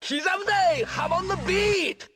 Kizamde, hop on the beat!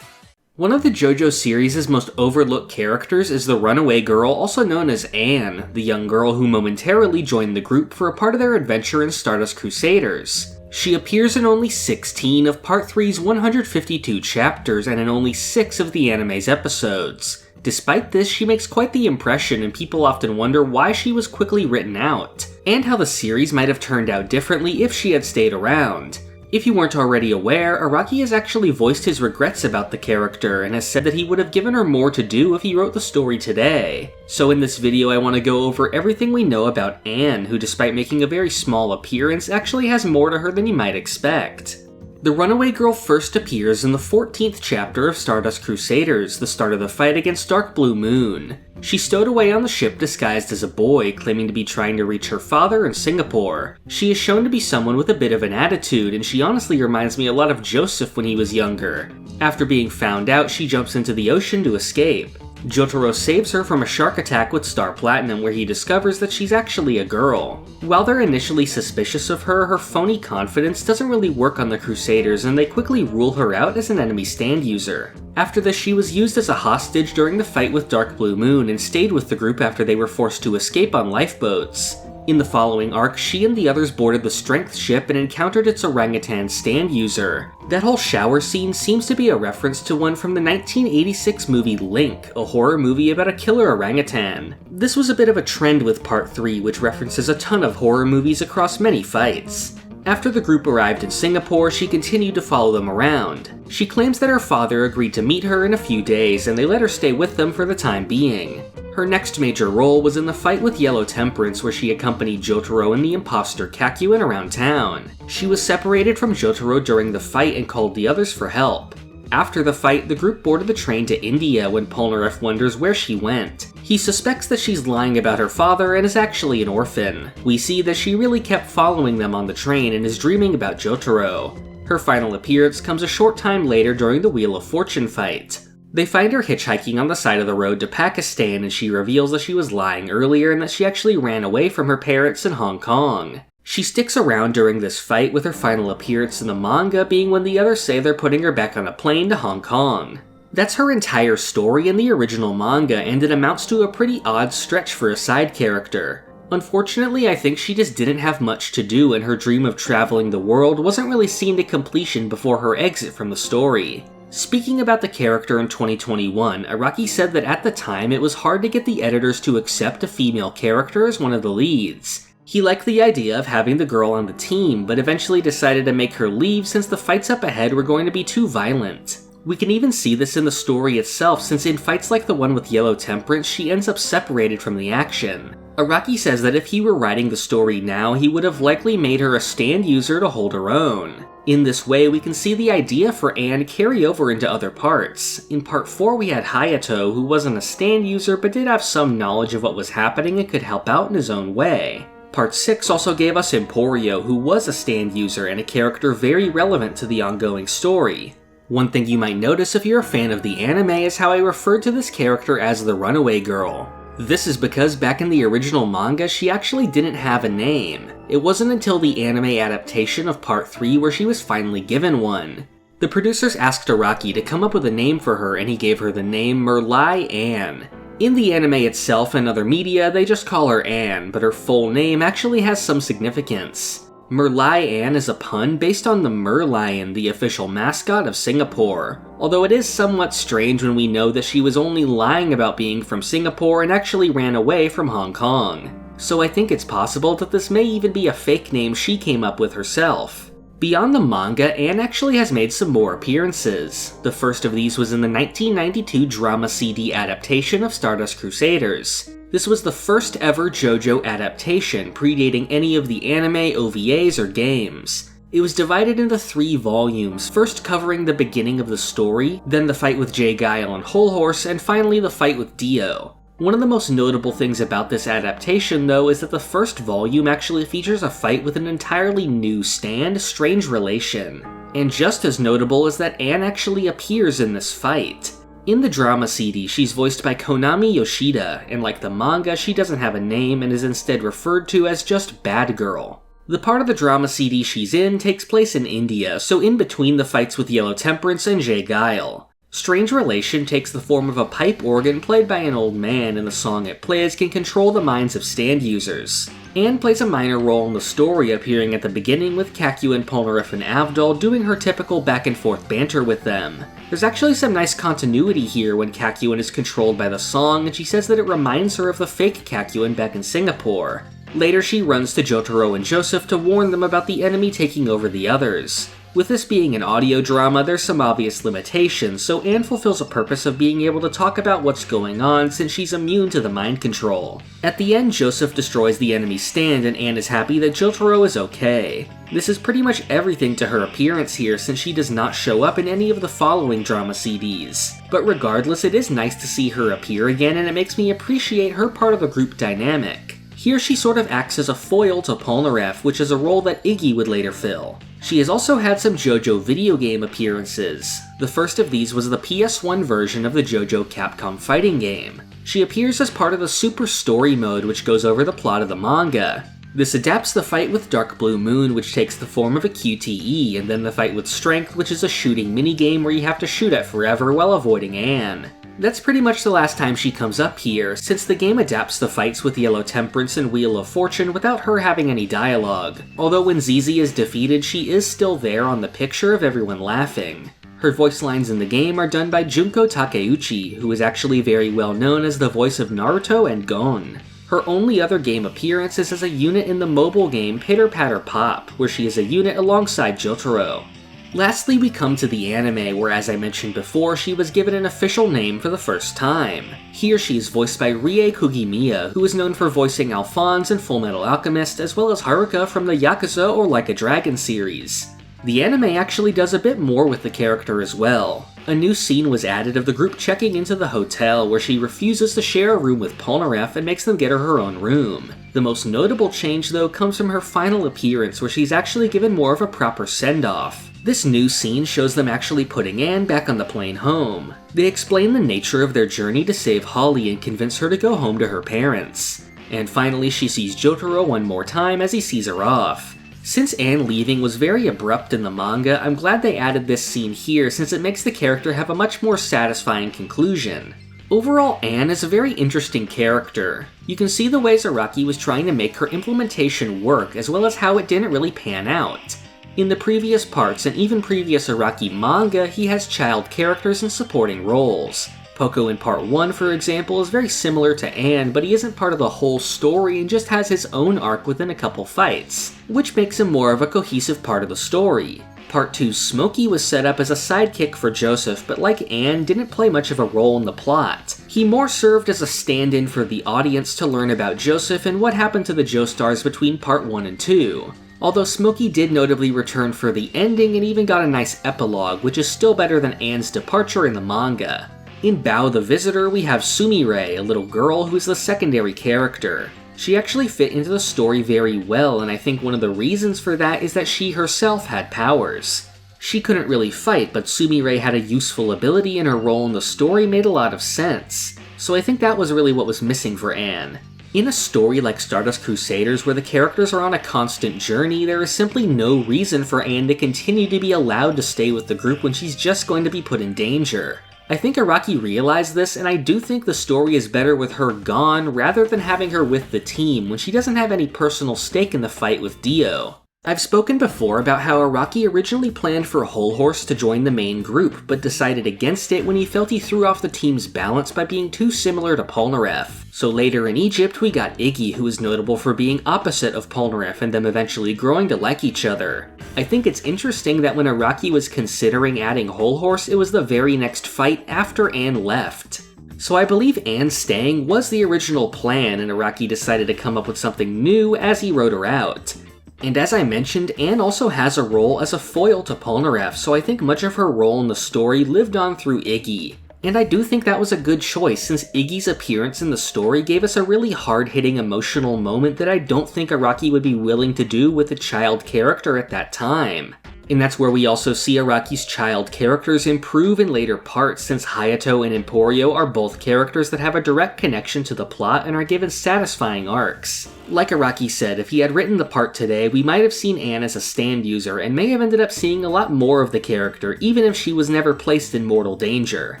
One of the JoJo series' most overlooked characters is the Runaway Girl, also known as Anne, the young girl who momentarily joined the group for a part of their adventure in Stardust Crusaders. She appears in only 16 of Part 3's 152 chapters and in only 6 of the anime's episodes. Despite this, she makes quite the impression, and people often wonder why she was quickly written out, and how the series might have turned out differently if she had stayed around. If you weren't already aware, Araki has actually voiced his regrets about the character and has said that he would have given her more to do if he wrote the story today. So in this video I want to go over everything we know about Anne, who despite making a very small appearance, actually has more to her than you might expect. The Runaway Girl first appears in the 14th chapter of Stardust Crusaders, the start of the fight against Dark Blue Moon. She's stowed away on the ship disguised as a boy, claiming to be trying to reach her father in Singapore. She is shown to be someone with a bit of an attitude, and she honestly reminds me a lot of Joseph when he was younger. After being found out, she jumps into the ocean to escape. Jotaro saves her from a shark attack with Star Platinum, where he discovers that she's actually a girl. While they're initially suspicious of her, her phony confidence doesn't really work on the Crusaders, and they quickly rule her out as an enemy stand user. After this, she was used as a hostage during the fight with Dark Blue Moon and stayed with the group after they were forced to escape on lifeboats. In the following arc, she and the others boarded the Strength ship and encountered its orangutan stand user. That whole shower scene seems to be a reference to one from the 1986 movie Link, a horror movie about a killer orangutan. This was a bit of a trend with Part 3, which references a ton of horror movies across many fights. After the group arrived in Singapore, she continued to follow them around. She claims that her father agreed to meet her in a few days, and they let her stay with them for the time being. Her next major role was in the fight with Yellow Temperance, where she accompanied Jotaro and the imposter Kakyoin around town. She was separated from Jotaro during the fight and called the others for help. After the fight, the group boarded the train to India when Polnareff wonders where she went. He suspects that she's lying about her father and is actually an orphan. We see that she really kept following them on the train and is dreaming about Jotaro. Her final appearance comes a short time later during the Wheel of Fortune fight. They find her hitchhiking on the side of the road to Pakistan, and she reveals that she was lying earlier and that she actually ran away from her parents in Hong Kong. She sticks around during this fight, with her final appearance in the manga being when the others say they're putting her back on a plane to Hong Kong. That's her entire story in the original manga, and it amounts to a pretty odd stretch for a side character. Unfortunately, I think she just didn't have much to do, and her dream of traveling the world wasn't really seen to completion before her exit from the story. Speaking about the character in 2021, Araki said that at the time it was hard to get the editors to accept a female character as one of the leads. He liked the idea of having the girl on the team, but eventually decided to make her leave since the fights up ahead were going to be too violent. We can even see this in the story itself, since in fights like the one with Yellow Temperance, she ends up separated from the action. Araki says that if he were writing the story now, he would have likely made her a stand user to hold her own. In this way, we can see the idea for Anne carry over into other parts. In Part 4 we had Hayato, who wasn't a stand user but did have some knowledge of what was happening and could help out in his own way. Part 6 also gave us Emporio, who was a stand user and a character very relevant to the ongoing story. One thing you might notice if you're a fan of the anime is how I referred to this character as the Runaway Girl. This is because back in the original manga, she actually didn't have a name. It wasn't until the anime adaptation of Part 3 where she was finally given one. The producers asked Araki to come up with a name for her, and he gave her the name Merlai Anne. In the anime itself and other media, they just call her Anne, but her full name actually has some significance. Merlai Anne is a pun based on the Merlion, the official mascot of Singapore, although it is somewhat strange when we know that she was only lying about being from Singapore and actually ran away from Hong Kong. So I think it's possible that this may even be a fake name she came up with herself. Beyond the manga, Anne actually has made some more appearances. The first of these was in the 1992 drama CD adaptation of Stardust Crusaders. This was the first ever JoJo adaptation, predating any of the anime, OVAs, or games. It was divided into 3 volumes, first covering the beginning of the story, then the fight with J. Guile and Whole Horse, and finally the fight with Dio. One of the most notable things about this adaptation, though, is that the first volume actually features a fight with an entirely new stand, Strange Relation. And just as notable is that Anne actually appears in this fight. In the drama CD, she's voiced by Konami Yoshida, and like the manga, she doesn't have a name and is instead referred to as just Bad Girl. The part of the drama CD she's in takes place in India, so in between the fights with Yellow Temperance and Jay Guile. Strange Relation takes the form of a pipe organ played by an old man, and the song it plays can control the minds of stand users. Anne plays a minor role in the story, appearing at the beginning with Kakyoin, Polnareff, and Avdol doing her typical back and forth banter with them. There's actually some nice continuity here when Kakyoin is controlled by the song, and she says that it reminds her of the fake Kakyoin back in Singapore. Later she runs to Jotaro and Joseph to warn them about the enemy taking over the others. With this being an audio drama, there's some obvious limitations, so Anne fulfills a purpose of being able to talk about what's going on since she's immune to the mind control. At the end, Joseph destroys the enemy's stand and Anne is happy that Jotaro is okay. This is pretty much everything to her appearance here since she does not show up in any of the following drama CDs. But regardless, it is nice to see her appear again and it makes me appreciate her part of the group dynamic. Here she sort of acts as a foil to Polnareff, which is a role that Iggy would later fill. She has also had some JoJo video game appearances. The first of these was the PS1 version of the JoJo Capcom fighting game. She appears as part of the Super Story mode, which goes over the plot of the manga. This adapts the fight with Dark Blue Moon, which takes the form of a QTE, and then the fight with Strength, which is a shooting minigame where you have to shoot at forever while avoiding Anne. That's pretty much the last time she comes up here, since the game adapts the fights with Yellow Temperance and Wheel of Fortune without her having any dialogue. Although when ZZ is defeated, she is still there on the picture of everyone laughing. Her voice lines in the game are done by Junko Takeuchi, who is actually very well known as the voice of Naruto and Gon. Her only other game appearance is as a unit in the mobile game Pitter Patter Pop, where she is a unit alongside Jotaro. Lastly, we come to the anime, where as I mentioned before, she was given an official name for the first time. Here she is voiced by Rie Kugimiya, who is known for voicing Alphonse in Fullmetal Alchemist, as well as Haruka from the Yakuza or Like a Dragon series. The anime actually does a bit more with the character as well. A new scene was added of the group checking into the hotel, where she refuses to share a room with Polnareff and makes them get her own room. The most notable change, though, comes from her final appearance, where she's actually given more of a proper send-off. This new scene shows them actually putting Anne back on the plane home. They explain the nature of their journey to save Holly and convince her to go home to her parents. And finally, she sees Jotaro one more time as he sees her off. Since Anne leaving was very abrupt in the manga, I'm glad they added this scene here since it makes the character have a much more satisfying conclusion. Overall, Anne is a very interesting character. You can see the ways Araki was trying to make her implementation work, as well as how it didn't really pan out. In the previous parts and even previous Araki manga, he has child characters and supporting roles. Poco in part 1, for example, is very similar to Anne, but he isn't part of the whole story and just has his own arc within a couple fights, which makes him more of a cohesive part of the story. Part 2's Smokey was set up as a sidekick for Joseph, but like Anne, didn't play much of a role in the plot. He more served as a stand-in for the audience to learn about Joseph and what happened to the Joestars between part 1 and 2. Although Smokey did notably return for the ending and even got a nice epilogue, which is still better than Anne's departure in the manga. In Bao the Visitor, we have Sumire, a little girl who is the secondary character. She actually fit into the story very well, and I think one of the reasons for that is that she herself had powers. She couldn't really fight, but Sumire had a useful ability and her role in the story made a lot of sense. So I think that was really what was missing for Anne. In a story like Stardust Crusaders, where the characters are on a constant journey, there is simply no reason for Anne to continue to be allowed to stay with the group when she's just going to be put in danger. I think Araki realized this, and I do think the story is better with her gone rather than having her with the team when she doesn't have any personal stake in the fight with Dio. I've spoken before about how Araki originally planned for Whole Horse to join the main group, but decided against it when he felt he threw off the team's balance by being too similar to Polnareff. So later in Egypt, we got Iggy, who is notable for being opposite of Polnareff and them eventually growing to like each other. I think it's interesting that when Araki was considering adding Whole Horse, it was the very next fight after Anne left. So I believe Anne staying was the original plan, and Araki decided to come up with something new as he wrote her out. And as I mentioned, Anne also has a role as a foil to Polnareff, so I think much of her role in the story lived on through Iggy. And I do think that was a good choice, since Iggy's appearance in the story gave us a really hard-hitting emotional moment that I don't think Araki would be willing to do with a child character at that time. And that's where we also see Araki's child characters improve in later parts, since Hayato and Emporio are both characters that have a direct connection to the plot and are given satisfying arcs. Like Araki said, if he had written the part today, we might have seen Anne as a stand user and may have ended up seeing a lot more of the character, even if she was never placed in mortal danger.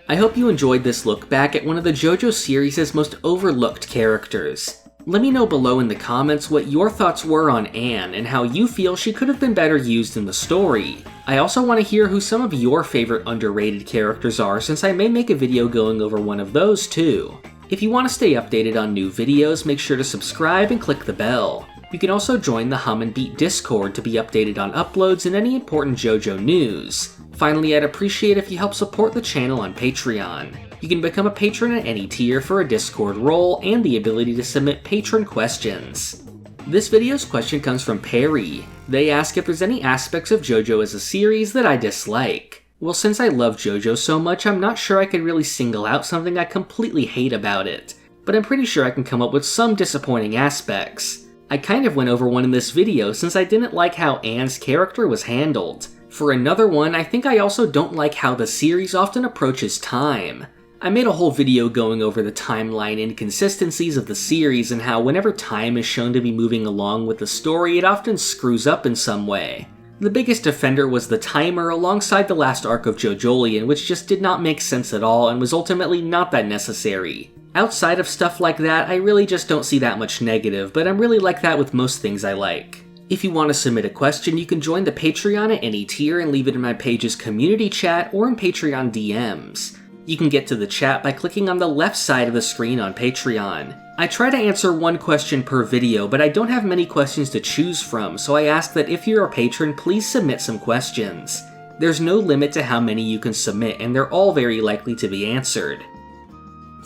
I hope you enjoyed this look back at one of the JoJo series' most overlooked characters. Let me know below in the comments what your thoughts were on Anne and how you feel she could have been better used in the story. I also want to hear who some of your favorite underrated characters are, since I may make a video going over one of those too. If you want to stay updated on new videos, make sure to subscribe and click the bell. You can also join the Hum and Beat Discord to be updated on uploads and any important JoJo news. Finally, I'd appreciate if you help support the channel on Patreon. You can become a patron at any tier for a Discord role and the ability to submit patron questions. This video's question comes from Perry. They ask if there's any aspects of JoJo as a series that I dislike. Well, since I love JoJo so much, I'm not sure I could really single out something I completely hate about it, but I'm pretty sure I can come up with some disappointing aspects. I kind of went over one in this video since I didn't like how Anne's character was handled. For another one, I think I also don't like how the series often approaches time. I made a whole video going over the timeline inconsistencies of the series and how whenever time is shown to be moving along with the story, it often screws up in some way. The biggest offender was the timer alongside the last arc of JoJolion, which just did not make sense at all and was ultimately not that necessary. Outside of stuff like that, I really just don't see that much negative, but I'm really like that with most things I like. If you want to submit a question, you can join the Patreon at any tier and leave it in my page's community chat or in Patreon DMs. You can get to the chat by clicking on the left side of the screen on Patreon. I try to answer one question per video, but I don't have many questions to choose from, so I ask that if you're a patron, please submit some questions. There's no limit to how many you can submit, and they're all very likely to be answered.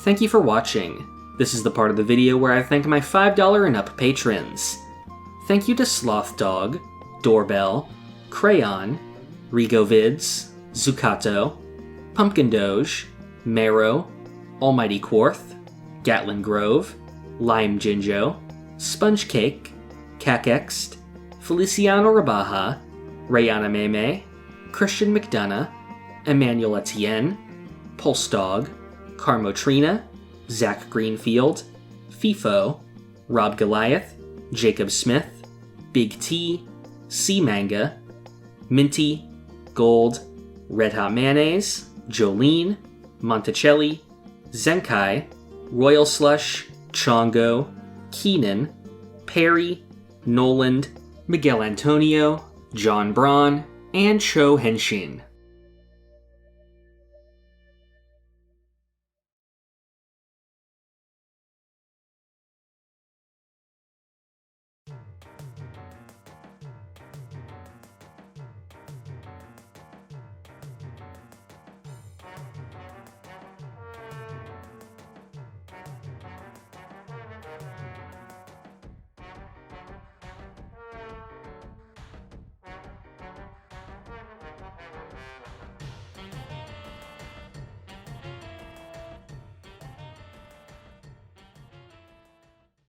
Thank you for watching. This is the part of the video where I thank my $5 and up patrons. Thank you to Sloth Dog, Doorbell, Crayon, Rigovids, Zucato, Pumpkin Doge, Marrow, Almighty Quarth, Gatlin Grove, Lime Jinjo, Sponge Cake, Cakext, Feliciano Rabaja, Rayana Meme, Christian McDonough, Emmanuel Etienne, Pulse Dog, Carmotrina, Zach Greenfield, FIFO, Rob Goliath, Jacob Smith, Big T, C Manga, Minty, Gold, Red Hot Mayonnaise, Jolene, Monticelli, Zenkai, Royal Slush, Chongo, Keenan, Perry, Noland, Miguel Antonio, John Braun, and Cho Henshin.